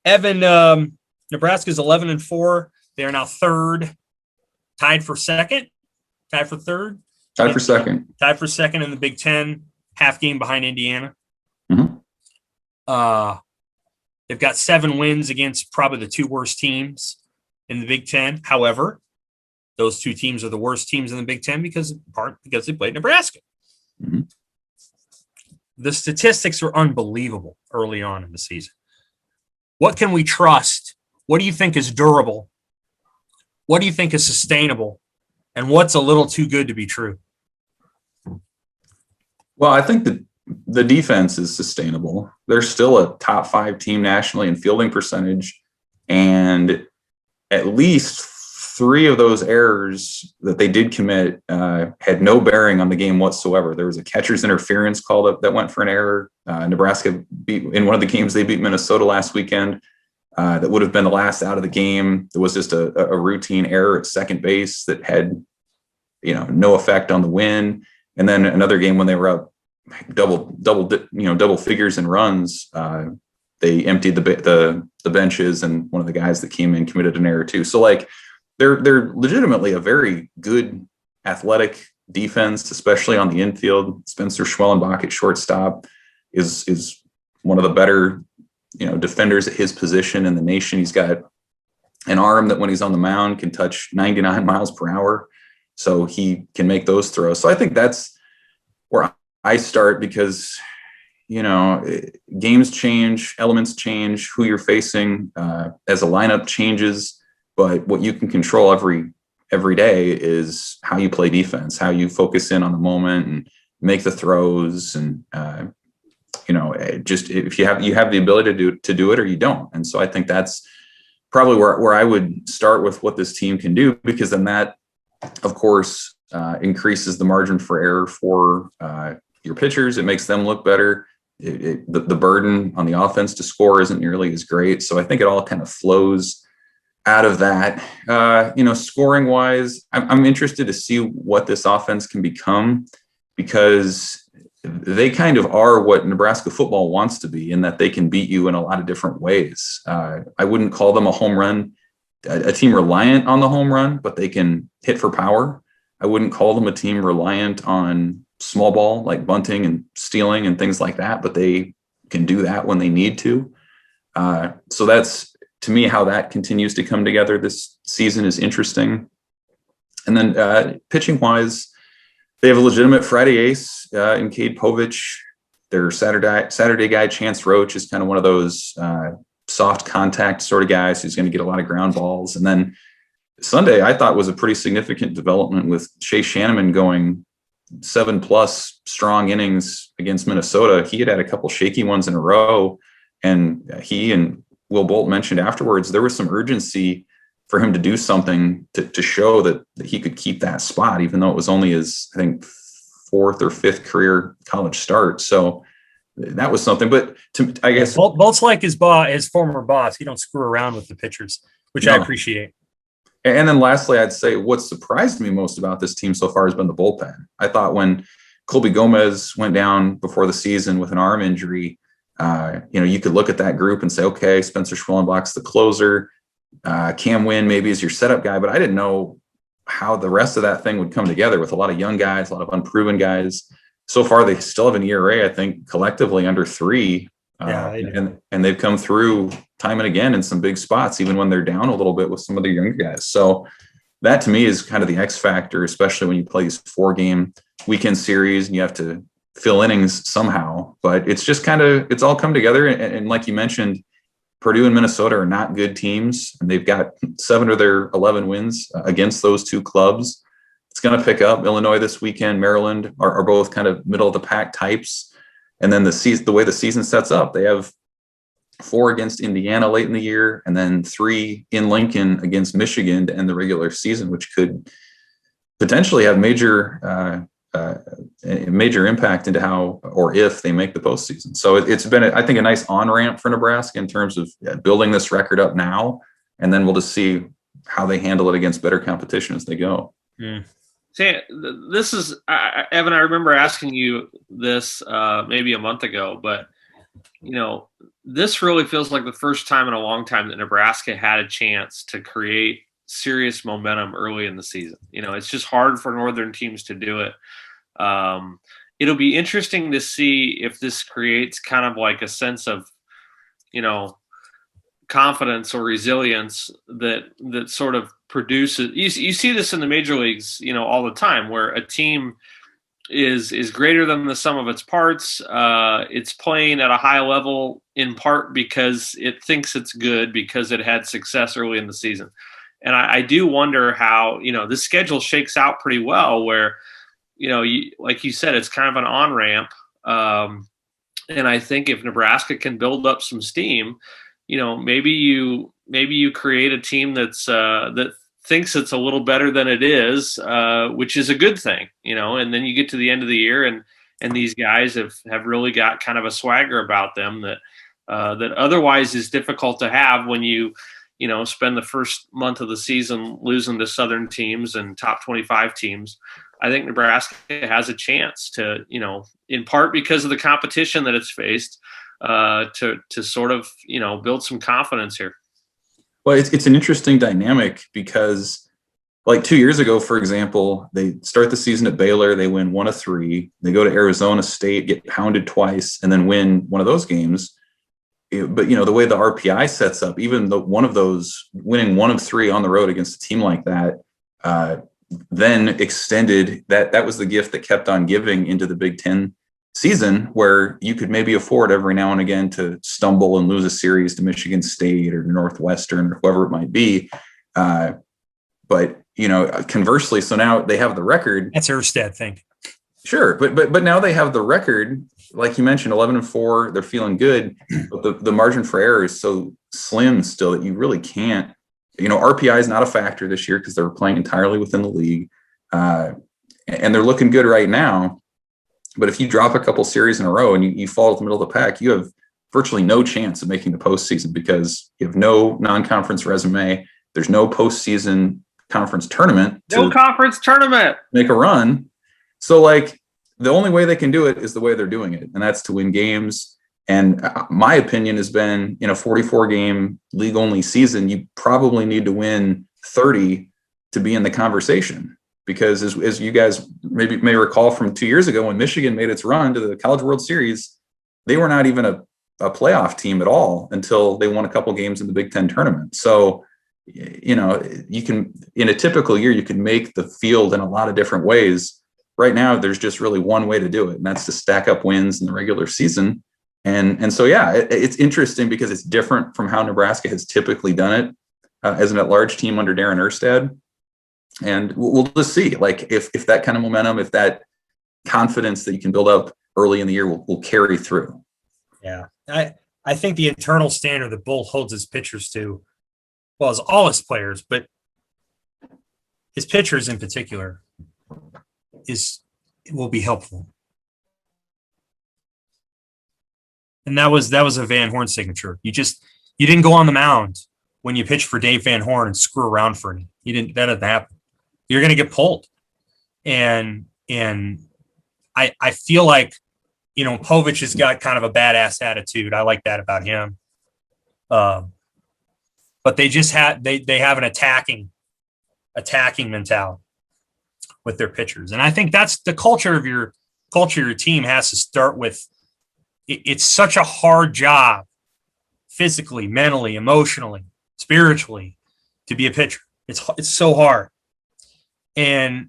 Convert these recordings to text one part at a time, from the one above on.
Evan, Nebraska's 11-4. They are now third, tied for second, tied for third, tied for second in the Big Ten, half game behind Indiana. Mm-hmm. They've got 7 wins against probably the 2 worst teams in the Big Ten. However, those 2 teams are the worst teams in the Big Ten because they played Nebraska. Mm-hmm. The statistics were unbelievable early on in the season. What can we trust? What do you think is durable? What do you think is sustainable? And what's a little too good to be true? Well, I think the defense is sustainable. They're still a top 5 team nationally in fielding percentage. And at least 3 of those errors that they did commit had no bearing on the game whatsoever. There was a catcher's interference call that went for an error. Nebraska beat in one of the games they beat Minnesota last weekend. That would have been the last out of the game. There was just a routine error at second base that had, no effect on the win. And then another game when they were up double figures in runs, they emptied the benches, and one of the guys that came in committed an error too. So like they're legitimately a very good athletic defense, especially on the infield. Spencer Schwellenbach at shortstop is one of the better, defenders at his position in the nation. He's got an arm that when he's on the mound can touch 99 miles per hour. So he can make those throws. So I think that's where I start because, games change, elements change, who you're facing as a lineup changes. But what you can control every day is how you play defense, how you focus in on the moment and make the throws. And, just if you have the ability to do it or you don't. And so I think that's probably where I would start with what this team can do, because then that, of course, increases the margin for error for your pitchers. It makes them look better. The burden on the offense to score isn't nearly as great. So I think it all kind of flows out of that. Scoring wise, I'm interested to see what this offense can become, because they kind of are what Nebraska football wants to be, in that they can beat you in a lot of different ways. I wouldn't call them a home run, a team reliant on the home run, but they can hit for power. I wouldn't call them a team reliant on small ball, like bunting and stealing and things like that, but they can do that when they need to. So that's, to me, how that continues to come together this season is interesting. And then pitching wise, they have a legitimate Friday ace in Cade Povich. Their Saturday guy, Chance Roach, is kind of one of those soft contact sort of guys who's going to get a lot of ground balls. And then Sunday, I thought, was a pretty significant development with Chase Shanneman going 7+ strong innings against Minnesota. He had a couple shaky ones in a row, and he and Will Bolt mentioned afterwards there was some urgency for him to do something to show that he could keep that spot, even though it was only his, I think, 4th or 5th career college start. So that was something. But I guess Bolt's like his former boss. He don't screw around with the pitchers, which I appreciate. And then lastly, I'd say what surprised me most about this team so far has been the bullpen. I thought when Colby Gomez went down before the season with an arm injury, you could look at that group and say, okay, Spencer Schwellenbach's the closer. Cam Wynn maybe is your setup guy, but I didn't know how the rest of that thing would come together with a lot of young guys, a lot of unproven guys. So far, they still have an ERA, I think, collectively under 3. And they've come through time and again in some big spots, even when they're down a little bit with some of the younger guys. So that to me is kind of the X factor, especially when you play these 4-game weekend series and you have to fill innings somehow. But it's just it's all come together. And like you mentioned, Purdue and Minnesota are not good teams, and they've got 7 of their 11 wins against those 2 clubs. It's going to pick up. Illinois this weekend, Maryland are both kind of middle of the pack types. And then the way the season sets up, they have 4 against Indiana late in the year, and then 3 in Lincoln against Michigan to end the regular season, which could potentially have major impact into how or if they make the postseason. So it's been, I think, a nice on-ramp for Nebraska in terms of building this record up now, and then we'll just see how they handle it against better competition as they go. See, this is, Evan, I remember asking you this maybe a month ago, but, this really feels like the first time in a long time that Nebraska had a chance to create serious momentum early in the season. It's just hard for Northern teams to do it. It'll be interesting to see if this creates kind of like a sense of, confidence or resilience that sort of produces. You see this in the major leagues, all the time, where a team is greater than the sum of its parts. It's playing at a high level in part because it thinks it's good because it had success early in the season. And I do wonder how, the schedule shakes out pretty well where, like you said, it's kind of an on-ramp. And I think if Nebraska can build up some steam, maybe you create a team that thinks it's a little better than it is, which is a good thing, and then you get to the end of the year and these guys have really got kind of a swagger about them that otherwise is difficult to have when you spend the first month of the season losing to Southern teams and top 25 teams. I think Nebraska has a chance to, in part because of the competition that it's faced, to sort of, build some confidence here. Well, it's an interesting dynamic because, like 2 years ago, for example, they start the season at Baylor, they win 1 of 3. They go to Arizona State, get pounded twice, and then win one of those games. But the way the RPI sets up, even though one of those winning 1 of 3 on the road against a team like that, then extended that was the gift that kept on giving into the Big Ten season, where you could maybe afford every now and again to stumble and lose a series to Michigan State or Northwestern or whoever it might be. But conversely, so now they have the record. That's Erstad thing. Sure, but now they have the record, like you mentioned, 11-4. They're feeling good, but the margin for error is so slim still that you really can't. RPI is not a factor this year because they're playing entirely within the league, and they're looking good right now. But if you drop a couple series in a row and you fall at the middle of the pack, you have virtually no chance of making the postseason because you have no non-conference resume. There's no postseason conference tournament. No conference tournament. Make a run. So, like, the only way they can do it is the way they're doing it, and that's to win games. And my opinion has been, in a 44-game league-only season, you probably need to win 30 to be in the conversation. Because as you guys may recall from 2 years ago when Michigan made its run to the College World Series, they were not even a playoff team at all until they won a couple games in the Big Ten tournament. So, you can, in a typical year, you can make the field in a lot of different ways. Right now, there's just really one way to do it, and that's to stack up wins in the regular season. And so, yeah, it's interesting because it's different from how Nebraska has typically done it as an at-large team under Darren Erstad. And we'll just see, like, if that kind of momentum, if that confidence that you can build up early in the year will carry through. Yeah, I think the internal standard that Bull holds his pitchers to, well, as all his players, but his pitchers in particular, will be helpful. And that was a Van Horn signature. You didn't go on the mound when you pitched for Dave Van Horn and screw around for him. That didn't happen. You're going to get pulled. And I feel like, Povich has got kind of a badass attitude. I like that about him. But they just they have an attacking mentality with their pitchers. And I think that's the culture of your team has to start with. It's such a hard job physically, mentally, emotionally, spiritually to be a pitcher. It's so hard. And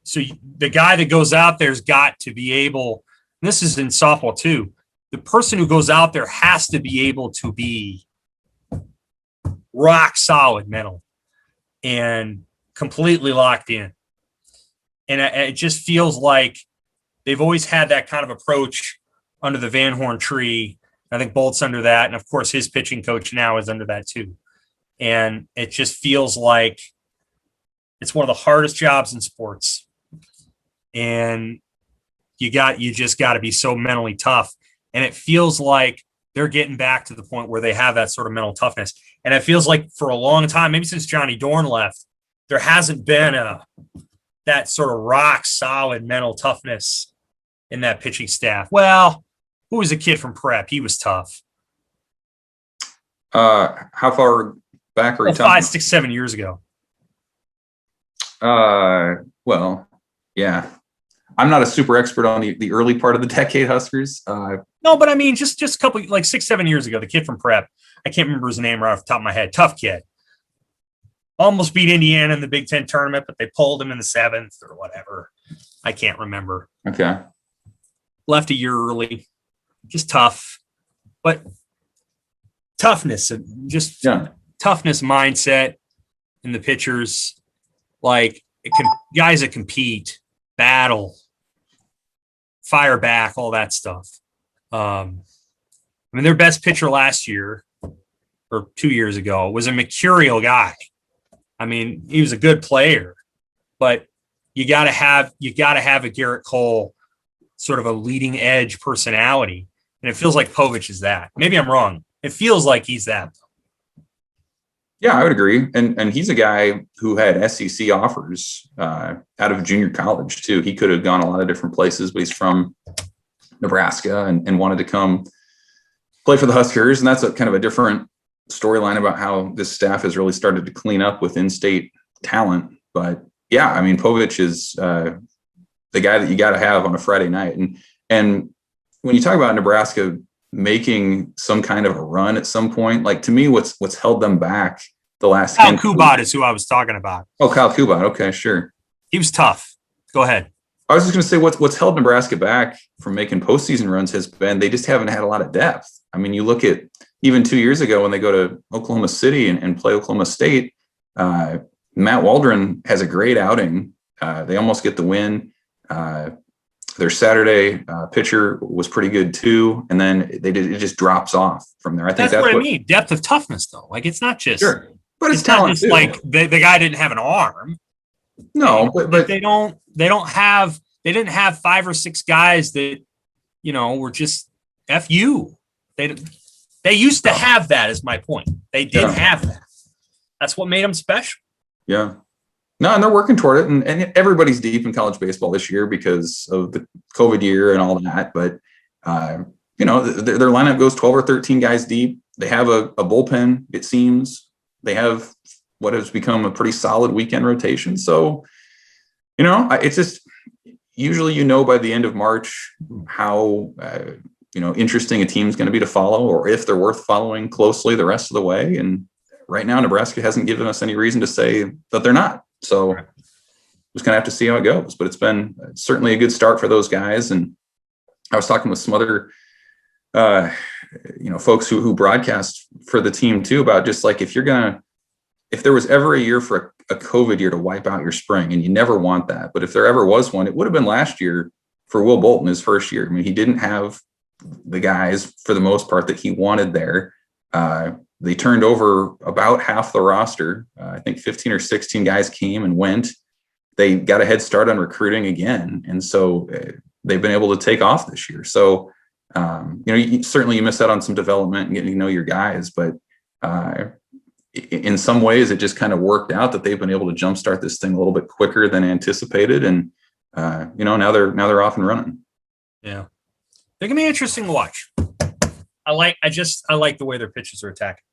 so the guy that goes out there's got to be able, and this is in softball too, the person who goes out there has to be able to be rock solid mentally and completely locked in. And it just feels like they've always had that kind of approach under the Van Horn tree. I think Bolt's under that. And of course, his pitching coach now is under that too. And it just feels like it's one of the hardest jobs in sports. And you just got to be so mentally tough. And it feels like they're getting back to the point where they have that sort of mental toughness. And it feels like for a long time, maybe since Johnny Dorn left, there hasn't been that sort of rock solid mental toughness in that pitching staff. Well, who was a kid from prep? He was tough. How far back are you talking? 5, 6, 7 years ago. Well, yeah. I'm not a super expert on the early part of the decade Huskers. No, but I mean, just a couple, like 6, 7 years ago, the kid from prep, I can't remember his name right off the top of my head. Tough kid. Almost beat Indiana in the Big Ten tournament, but they pulled him in the 7th or whatever. I can't remember. Okay. Left a year early. Just tough. But toughness, just toughness mindset in the pitchers. Like guys that compete, battle, fire back, all that stuff. I mean, their best pitcher last year or 2 years ago was a mercurial guy. I mean, he was a good player, but you got to have a Garrett Cole sort of a leading edge personality, and it feels like Povich is that. Maybe I'm wrong. It feels like he's that. Yeah, I would agree. And he's a guy who had SEC offers out of junior college too. He could have gone a lot of different places, but he's from Nebraska and wanted to come play for the Huskers. And that's kind of a different storyline about how this staff has really started to clean up with in-state talent. But yeah, I mean, Povich is the guy that you got to have on a Friday night. And when you talk about Nebraska making some kind of a run at some point, like to me, what's held them back the last. Kyle Kubat is who I was talking about. Oh, Kyle Kubat. Okay, sure. He was tough. Go ahead. I was just going to say what's held Nebraska back from making postseason runs has been they just haven't had a lot of depth. I mean, you look at even 2 years ago when they go to Oklahoma City and play Oklahoma State, Matt Waldron has a great outing. They almost get the win. Their Saturday pitcher was pretty good too, and then it just drops off from there. I think that's what I mean. Depth of toughness, though. Like it's not just sure, but it's not talent just too. like the guy didn't have an arm. No, but they didn't have 5 or 6 guys that were just FU. They used to have that. Is my point. They did have that. That's what made them special. Yeah. No, and they're working toward it, and everybody's deep in college baseball this year because of the COVID year and all that. But their lineup goes 12 or 13 guys deep. They have a bullpen. It seems they have what has become a pretty solid weekend rotation. So, it's just usually by the end of March how interesting a team's going to be to follow, or if they're worth following closely the rest of the way. And right now, Nebraska hasn't given us any reason to say that they're not. So just going to have to see how it goes, but it's been certainly a good start for those guys. And I was talking with some other, folks who broadcast for the team too, about just like, if there was ever a year for a COVID year to wipe out your spring, and you never want that, but if there ever was one, it would have been last year for Will Bolton, his first year. I mean, he didn't have the guys for the most part that he wanted there. They turned over about half the roster. I think 15 or 16 guys came and went. They got a head start on recruiting again. And so they've been able to take off this year. So, certainly you miss out on some development and getting to know your guys, but in some ways it just kind of worked out that they've been able to jumpstart this thing a little bit quicker than anticipated. And, now they're off and running. Yeah. They're going to be interesting to watch. I like the way their pitchers are attacking.